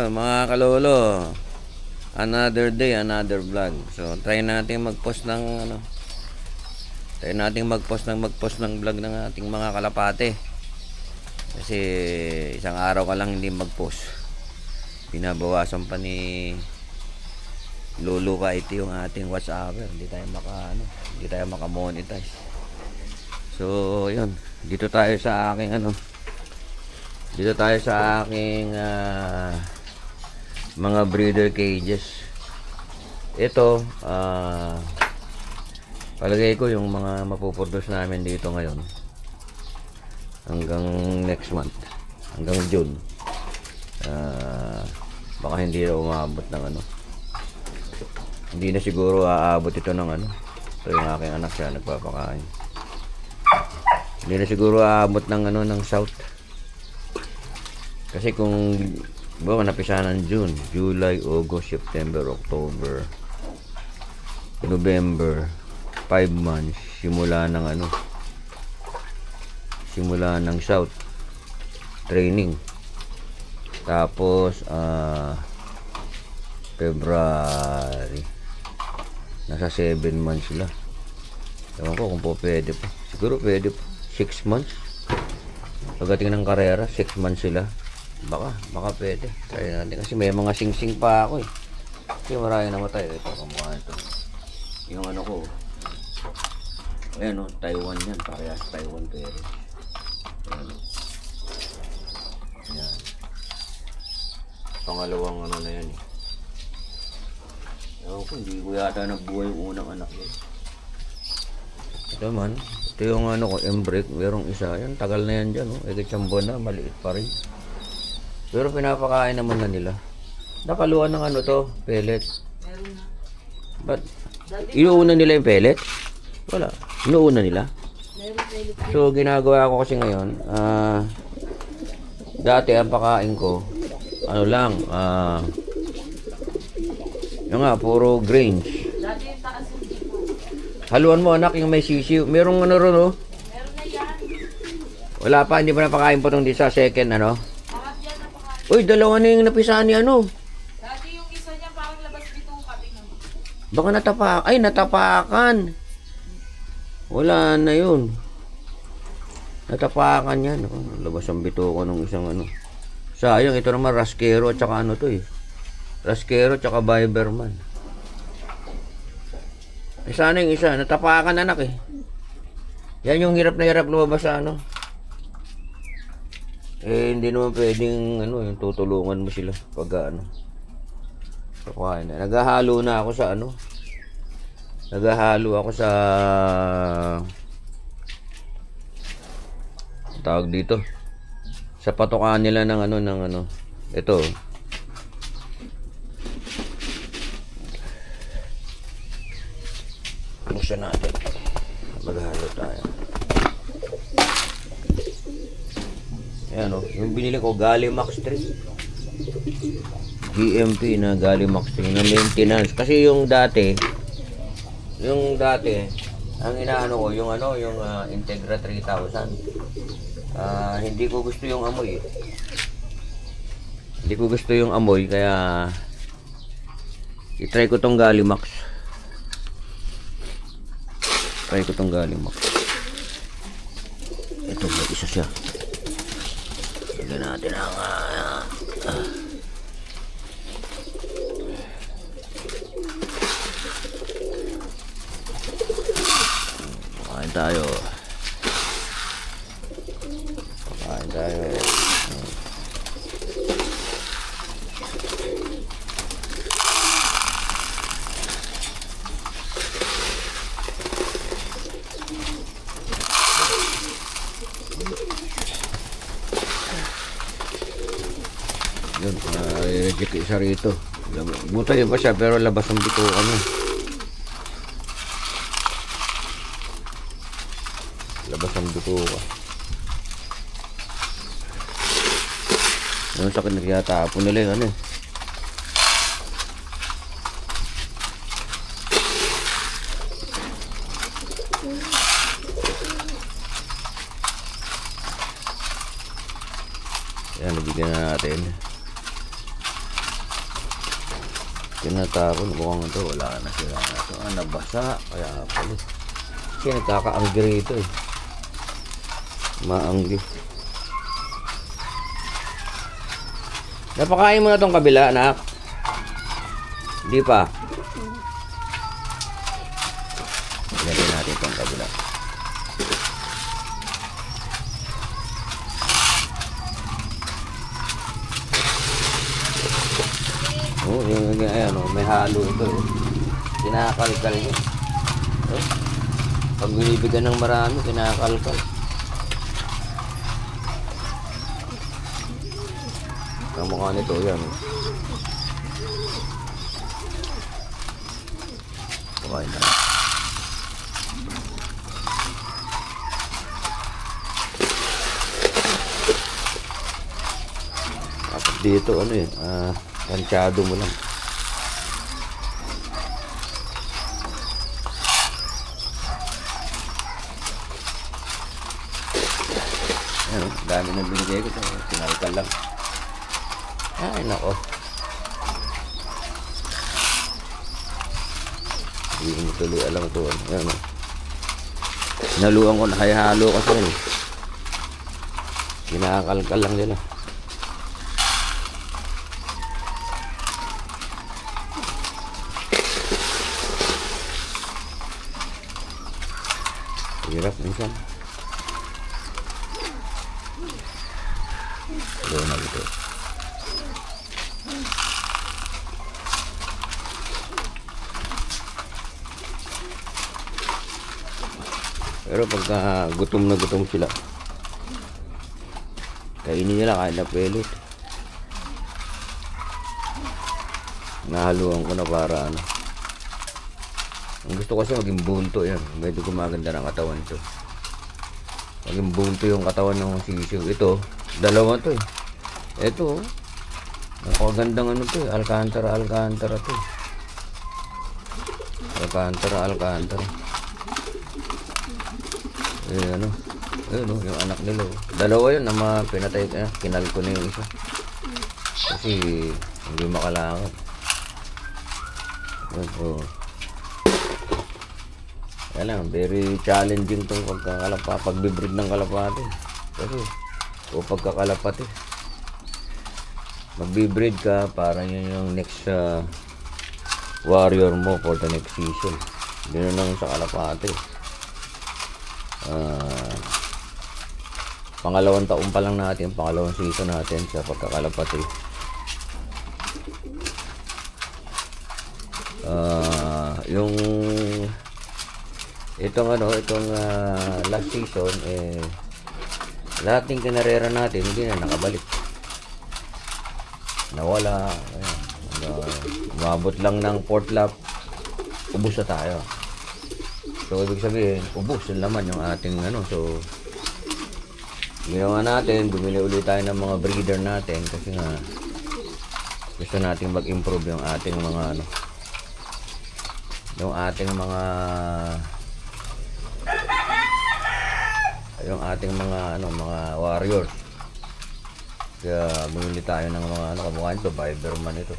mga kalolo, another day, another vlog. So, try natin mag-post ng magpost ng vlog ng ating mga kalapate. Kasi isang araw ka lang hindi mag-post. Binabawasan pa ni Lolo ka ito yung ating WhatsApp. Hindi tayo maka-monetize. So, yun. Dito tayo sa aking mga breeder cages. Ito palagay ko yung mga mapuproduce namin dito ngayon hanggang next month, hanggang June, baka hindi na umabot ng hindi na siguro aabot ito ng ito yung aking anak, siya nagpapakain. Hindi na siguro aabot ng ng south. Kasi kung napisa ng June, July, August, September, October, November, 5 months simula ng south training. Tapos February, nasa 7 months sila. Ewan ko kung po pwede pa. Siguro pwede pa. 6 months. Pagdating ng karera, 6 months sila. Baka pwede. Try natin. Kasi may mga sing-sing pa ako eh. Kasi marami namatay. Ito, kamukha ito. Yung ko. Ayan o, Taiwan yan. Parehas Taiwan pero. Ayan. Ayan. Pangalawang na yan eh. Ewan ko, hindi ko yata nabuhay yung unang anak yun. Ito man. Ito yung embrake. Merong isa. Yan, tagal na yan dyan. Ikitsambon na, maliit pa rin. Pero pinapakain naman na nila. Nakaluan ng to, pellet. Meron na. But, inuuna nila yung pellet? Wala. Inuuna nila? Meron pellet. So, ginagawa ko kasi ngayon, dati ang pakain ko, yung puro grains. Dati yung taas yung tipo. Haluan mo anak, yung may sisiw. Merong ron, Meron na yan. Wala pa, hindi pa napakain po itong sa second, Harap yan na pakain. Uy, dalawa na yung napisaan ni Dati yung isa niya parang labas dito kami naman. Baka natapakan. Wala na yun. Natapakan yan. Labas ang bito ko ng isang Sayang, ito naman Raskero at saka Raskero at saka Biberman. Sana yung isa, natapakan anak eh. Yan yung hirap na hirap lumabas sa hindi naman pwedeng yung tutulungan mo sila pag kuhain na. Naghahalo ako sa tawag dito. Sa patukaan nila ng ito. Buksan natin. Maghalo tayo. Ayan yung binili ko Gallimax 3. GMP na Gallimax 3 na maintenance. Kasi yung dati ang inaano ko yung Integra 3000. Hindi ko gusto yung amoy. Kaya i-try ko tong Gallimax. Ito may isa siya. Lagyan natin ang Pakain tayo. Yun, reject isa rito. Butay pa siya pero labas ang bito labas ang bito ka. Yung sakit na kaya tapon nila yung Ayan, nabigyan na natin. Tinatapon, mukhang ito, wala na sila na ito. Nabasa, kaya pala. Kasi nagkakaanggi rito eh. Maanggi. Napakain mo na itong kabila, anak. Hindi pa. Ilagay natin itong kabila. Oh, ayan, oh, may halo ito. Oh. Kinakalkal niya. Oh. Pag binibigyan ng marami, kinakalkal. Ang mukha nito, yan. Oh. Kumain na. Tapos dito, ano yun, tansyado mo lang. Ayan, dami na binigay ko. Tinalkal lang. Ay, nako. Hindi mo tuloy alam ito. Ayan, hinaluan ko, nakahalo kasi rin. Kinakalkal lang nila. Hirap minsan. Gawin na ito. Pero pagka gutom na gutom sila, kainin nila kahit na pelit. Nahaluan ko na para ano. Ang gusto ko kasi maging bunto yan. Medyo gumaganda ng katawan ito. Maging bunto yung katawan ng sisiw. Ito, dalawa to eh. Ito, napakagandang ano to eh. Alcantara to. Alcantara. Eh ano, ayun oh, yung anak nila oh. Dalawa yun na pinatay, kinal ko na yung isa. Kasi hindi makalakad. Oh. Kaya lang, very challenging tong pagbibreed ng kalapati. Kasi, o pagkakalapati, magbibreed ka para yun yung next warrior mo for the next season. Ganoon lang sa kalapati. Pangalawang taon pa lang natin, pangalawang season natin sa pagkakalapati. Yung itong last season lahat ng kinarera natin hindi na nakabalik, nawala. Umabot lang ng 4th lap, ubos na tayo. So ibig sabihin ubos yung laman yung ating so ginawa natin, bumili ulit tayo ng mga breeder natin kasi nga gusto nating mag-improve yung ating mga mga warriors. Kaya bumili tayo ng mga kamukha nito, Viberman ito.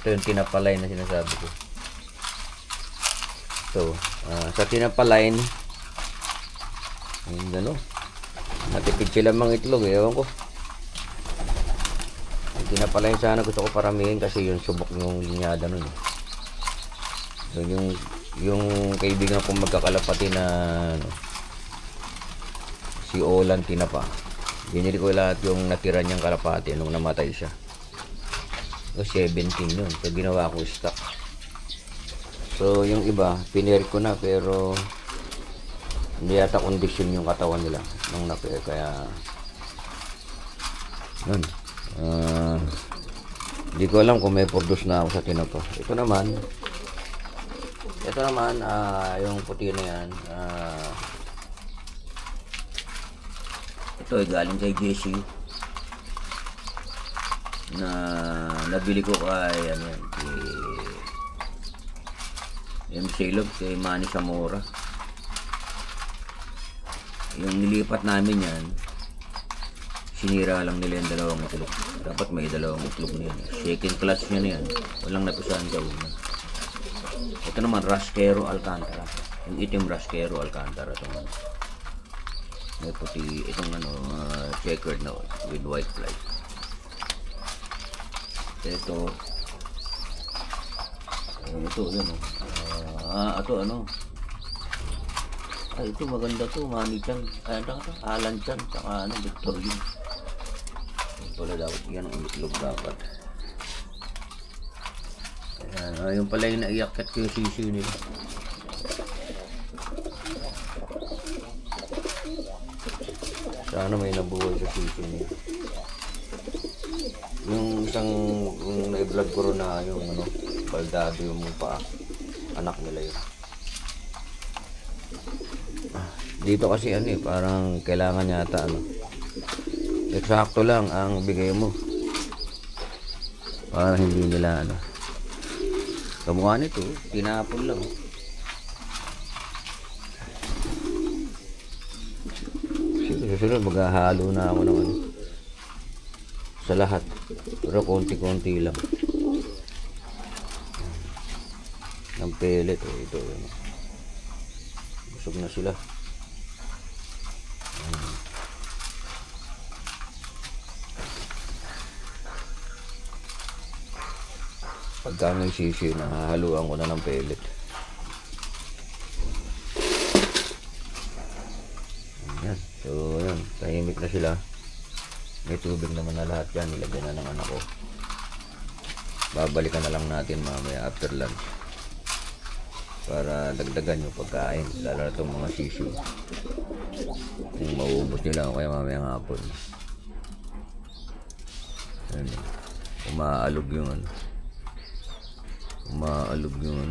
Ito yung tinapalay na sinasabi ko. So, sa tinapalay yung matipid sila mga itlog, ewan ko. Yung tinapalay sana gusto ko paramihin kasi yung subok yung linyada nun. So, yung kaibigan kong magkakalapati na si Olan Tinapa, binili ko lahat yung natira niyang kalapati nung namatay siya. So 17 yun, so ginawa ko stock. So yung iba pinir ko na pero hindi yata kondisyon yung katawan nila nung napir, kaya yun. Hindi ko alam kung may produce na ako sa Tinapa. Ito naman yung puti na yan, ito ay galing kay Jesse na nabili ko kay MC Love, kay Manny Zamora. Yung nilipat namin yan Sinira lang nila yung dalawang itlog. Dapat may dalawang itlog na yan. Shaking clutch niya na yan. Walang napisahan sa una. Ito naman, Rasquero Alcantara. Yung itim Rasquero Alcantara. Ito naman. May puti, itong checkered na with white flag. Ito, yun. Ito ito maganda to, Manny Chan. Alan Chan, saka Victor yun. Pala dapat yan ang itlog dapat. Ayan, yung pala yung naiyakat ko yung sisiyo nila. Sana may nabuhay sa sisiyo nila. Yung isang na-vlog ko rin na yung baldado yung pa anak nila yun. Dito kasi parang kailangan yata eksakto lang ang bigay mo para hindi nila kamukha nito tinapon lang susunod maghahalo na ako ng sa lahat pero konti-konti lang ng pellet ito busog na sila. Pagka may sisi, nahahaluan ko na ng pellet. Ayan. So, ayan. Tahimik na sila. May tubig naman na lahat yan. Nilagyan na ng anak ko. Babalikan na lang natin mamaya after lunch. Para dagdagan yung pagkain. Lalo na itong mga sisi. Kung mauubos nila o kaya mamaya ng hapon. Ayan. Umaalog yung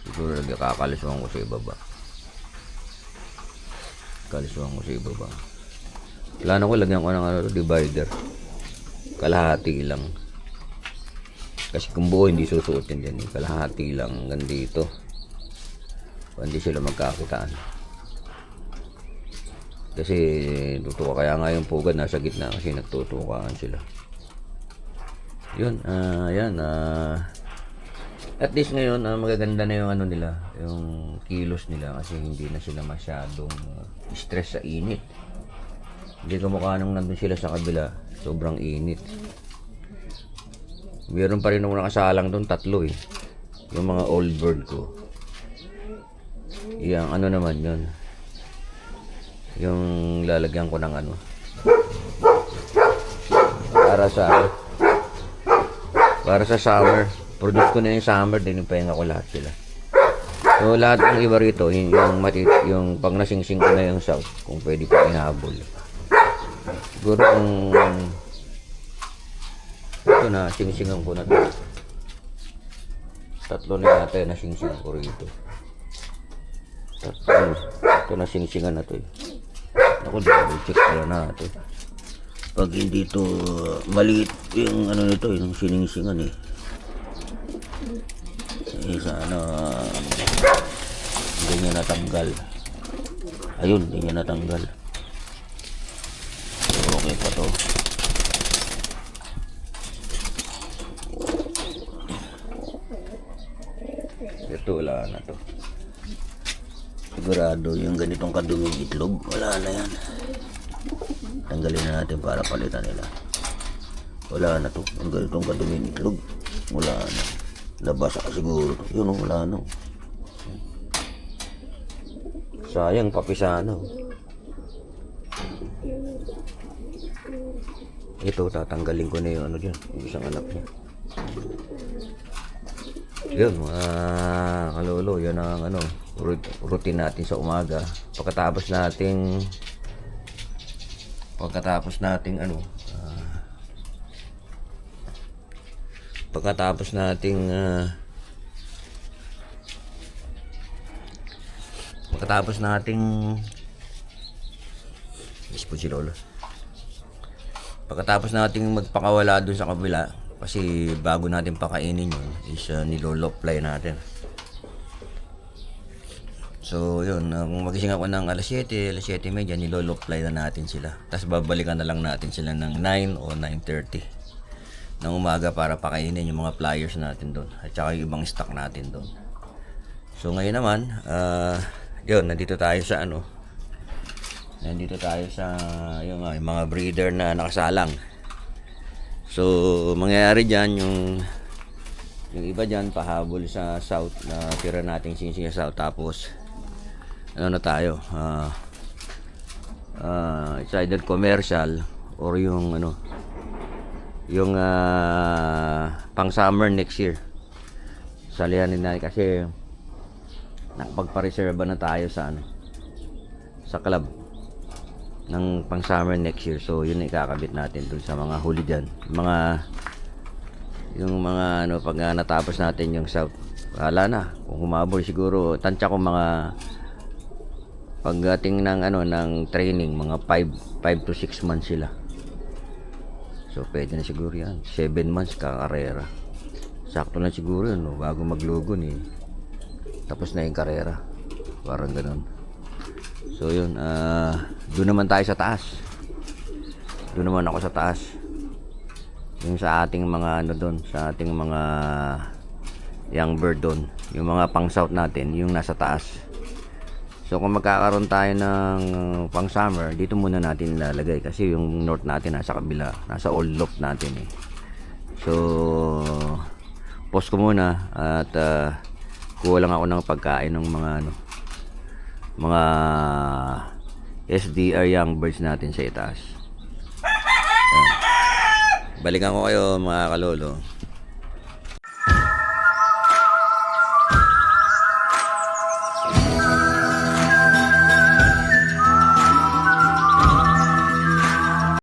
siguro kakalisuhan ko sa ibaba. Plano ko lagyan ko ng divider kalahati lang kasi kung buo hindi susuotin dyan kalahati lang hanggang dito hindi sila magkakitaan kasi tutuka kaya nga yung pugad nasa gitna kasi nagtutukaan sila. Yun, at least ngayon, magaganda na yung nila, yung kilos nila kasi hindi na sila masyadong stress sa init. Hindi kamukha nung nandun sila sa kabila, sobrang init. Meron pa rin ako nakasalang doon, 3 yung mga old bird ko. Yung naman yun, yung lalagyan ko ng para sa summer. Produce ko na yung summer din, yung pahinga ko lahat sila. So lahat ng iba rito, yung pag nasingsing ko na yung south, kung pwede pa inahabol. Siguro kung ito na, singsingan ko na ito. 3 na yata yung nasingsingan ko rito. Ito na singsingan na ito. Ako, double check pala natin. Pag hindi ito maliit yung nito, yung siningsingan sana hindi niya natanggal. Ayun, hindi niya natanggal. So, okay pa to. Ito, wala na to. Sigurado yung ganitong kaduming itlog, wala na yan. Tanggalin na natin para palitan nila. Wala na to. Ang ganitong kaduming itlog, wala na. Labasa siguro. Yun wala na. Sayang papisano. Ito tatanggalin ko na yung dyan, yung isang anak niya. Yun mga kalolo, yan ang routine natin sa umaga. Pagkatapos nating pagkatapos nating si Lolo. Pagkatapos nating magpakawala dun sa kabila, kasi bago natin pakainin yun is nilolo-fly natin. So, yun. Kung magising ako ng alas 7, alas 7:30, nilolopfly na natin sila. Tapos babalikan na lang natin sila ng 9 o 9:30 ng umaga para pakainin yung mga flyers natin doon. At saka yung ibang stock natin doon. So, ngayon naman, yun, nandito tayo sa ano. Nandito tayo sa yung mga breeder na nakasalang. So, mangyayari dyan yung iba dyan pahabol sa south na tira nating singsing sa south. Tapos ano na tayo, it's either commercial or yung ano, yung pang summer next year. Salihanin natin kasi nakapagpa-reserve na tayo sa ano, sa club ng pang summer next year. So yun ikakabit natin dun sa mga huli dyan, yung mga ano, pag natapos natin yung south, wala na. Kung humabol siguro, tansya ko mga pagdating ng ano, ng training, mga 5 to 6 months sila. So pwede na siguro yan, 7 months kakarera. Sakto na siguro yun, no? Bago maglugon eh, tapos na yung karera, parang ganun. So yun, doon naman tayo sa taas. Doon naman ako sa taas. Yung sa ating mga ano doon, sa ating mga young bird doon, yung mga pang south natin, yung nasa taas. So kung magkakaroon tayo ng pang summer, dito muna natin ilalagay kasi yung north natin nasa kabila, nasa old loft natin eh. So pause ko muna at kuha lang ako ng pagkain ng mga ano, mga SDR young birds natin sa itaas. Balikan ko kayo mga kalolo.